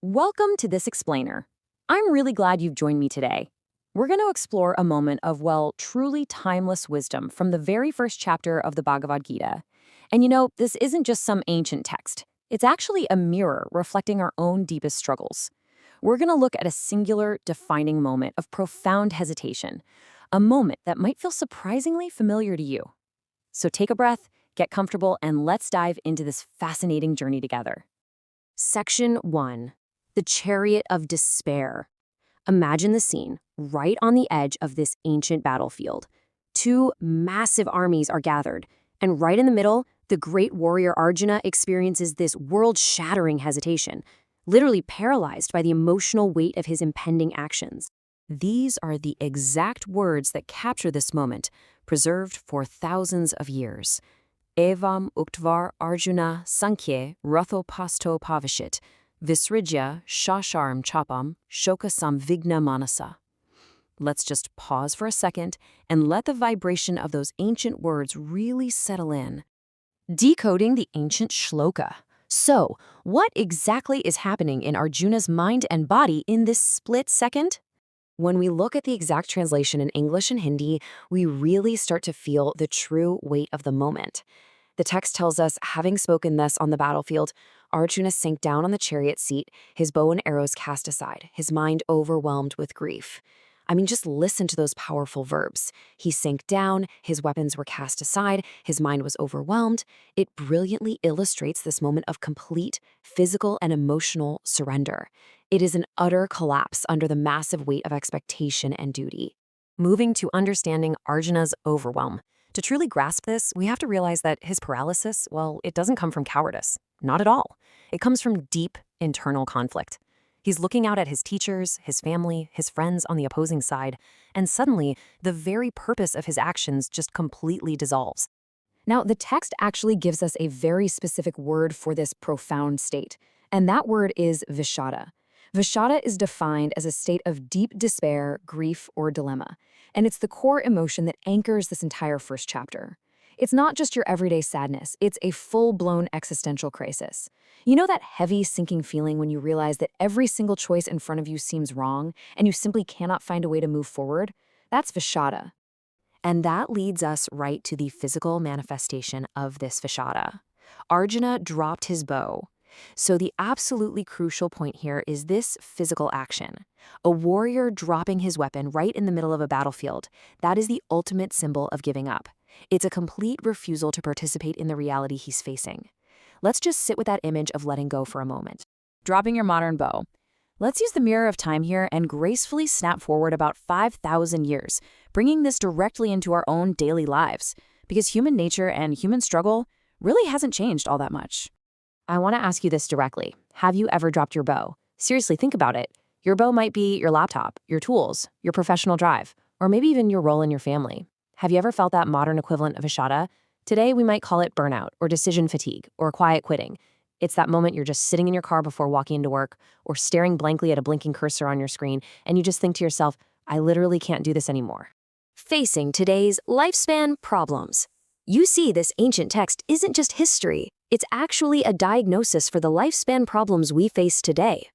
Welcome to This Explainer. I'm really glad you've joined me today. We're going to explore a moment of, well, truly timeless wisdom from the very first chapter of the Bhagavad Gita. And this isn't just some ancient text. It's actually a mirror reflecting our own deepest struggles. We're going to look at a singular, defining moment of profound hesitation, a moment that might feel surprisingly familiar to you. So take a breath, get comfortable, and let's dive into this fascinating journey together. Section 1. The Chariot of Despair. Imagine the scene, right on the edge of this ancient battlefield. Two massive armies are gathered, and right in the middle, the great warrior Arjuna experiences this world-shattering hesitation, literally paralyzed by the emotional weight of his impending actions. These are the exact words that capture this moment, preserved for thousands of years. Evam uktvar Arjuna Sankhye Rathopasto Pavishit, Visrijya Shasharm Chapam Shokasam Vigna Manasa. Let's just pause for a second and let the vibration of those ancient words really settle in. Decoding the ancient shloka. So, what exactly is happening in Arjuna's mind and body in this split second? When we look at the exact translation in English and Hindi, we really start to feel the true weight of the moment. The text tells us, having spoken thus on the battlefield, Arjuna sank down on the chariot seat, his bow and arrows cast aside, his mind overwhelmed with grief. Just listen to those powerful verbs. He sank down, his weapons were cast aside, his mind was overwhelmed. It brilliantly illustrates this moment of complete physical and emotional surrender. It is an utter collapse under the massive weight of expectation and duty. Moving to understanding Arjuna's overwhelm. To truly grasp this, we have to realize that his paralysis, well, it doesn't come from cowardice. Not at all. It comes from deep internal conflict. He's looking out at his teachers, his family, his friends on the opposing side, and suddenly, the very purpose of his actions just completely dissolves. Now, the text actually gives us a very specific word for this profound state, and that word is Vishada. Vishada is defined as a state of deep despair, grief, or dilemma, and it's the core emotion that anchors this entire first chapter. It's not just your everyday sadness, it's a full-blown existential crisis. You know that heavy, sinking feeling when you realize that every single choice in front of you seems wrong, and you simply cannot find a way to move forward? That's Vishada. And that leads us right to the physical manifestation of this Vishada. Arjuna dropped his bow. So the absolutely crucial point here is this physical action. A warrior dropping his weapon right in the middle of a battlefield, that is the ultimate symbol of giving up. It's a complete refusal to participate in the reality he's facing. Let's just sit with that image of letting go for a moment. Dropping your modern bow. Let's use the mirror of time here and gracefully snap forward about 5,000 years, bringing this directly into our own daily lives, because human nature and human struggle really hasn't changed all that much. I want to ask you this directly. Have you ever dropped your bow? Seriously, think about it. Your bow might be your laptop, your tools, your professional drive, or maybe even your role in your family. Have you ever felt that modern equivalent of Vishada? Today, we might call it burnout, or decision fatigue, or quiet quitting. It's that moment you're just sitting in your car before walking into work, or staring blankly at a blinking cursor on your screen, and you just think to yourself, I literally can't do this anymore. Facing today's lifespan problems. You see, this ancient text isn't just history. It's actually a diagnosis for the lifespan problems we face today.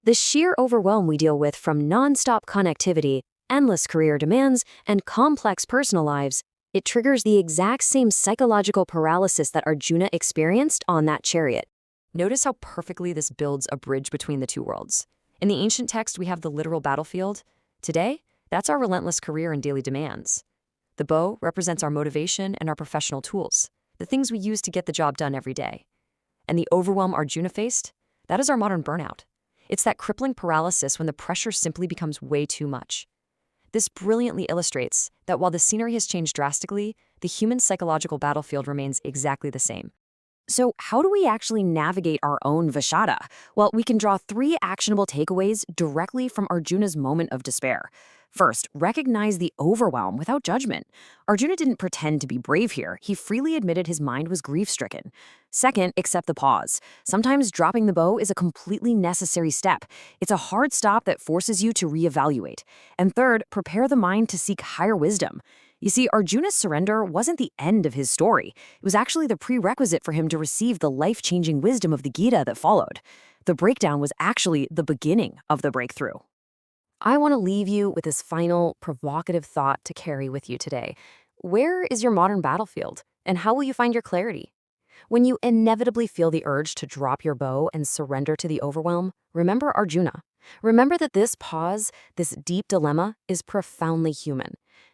The sheer overwhelm we deal with from nonstop connectivity, endless career demands, and complex personal lives, it triggers the exact same psychological paralysis that Arjuna experienced on that chariot. Notice how perfectly this builds a bridge between the two worlds. In the ancient text, we have the literal battlefield. Today, that's our relentless career and daily demands. The bow represents our motivation and our professional tools, the things we use to get the job done every day. And the overwhelm Arjuna faced, that is our modern burnout. It's that crippling paralysis when the pressure simply becomes way too much. This brilliantly illustrates that while the scenery has changed drastically, the human psychological battlefield remains exactly the same. So how do we actually navigate our own Vishada? Well, we can draw 3 actionable takeaways directly from Arjuna's moment of despair. First, recognize the overwhelm without judgment. Arjuna didn't pretend to be brave here. He freely admitted his mind was grief-stricken. Second, accept the pause. Sometimes dropping the bow is a completely necessary step. It's a hard stop that forces you to reevaluate. And third, prepare the mind to seek higher wisdom. You see, Arjuna's surrender wasn't the end of his story. It was actually the prerequisite for him to receive the life-changing wisdom of the Gita that followed. The breakdown was actually the beginning of the breakthrough. I want to leave you with this final provocative thought to carry with you today. Where is your modern battlefield, and how will you find your clarity? When you inevitably feel the urge to drop your bow and surrender to the overwhelm, remember Arjuna. Remember that this pause, this deep dilemma, is profoundly human.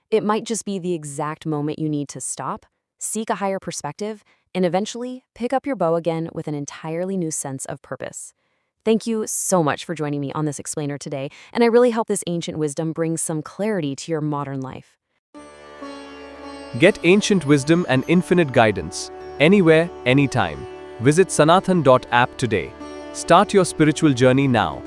It might just be the exact moment you need to stop, seek a higher perspective, and eventually pick up your bow again with an entirely new sense of purpose. Thank you so much for joining me on this explainer today, and I really hope this ancient wisdom brings some clarity to your modern life. Get ancient wisdom and infinite guidance, anywhere, anytime. Visit sanathan.app today. Start your spiritual journey now.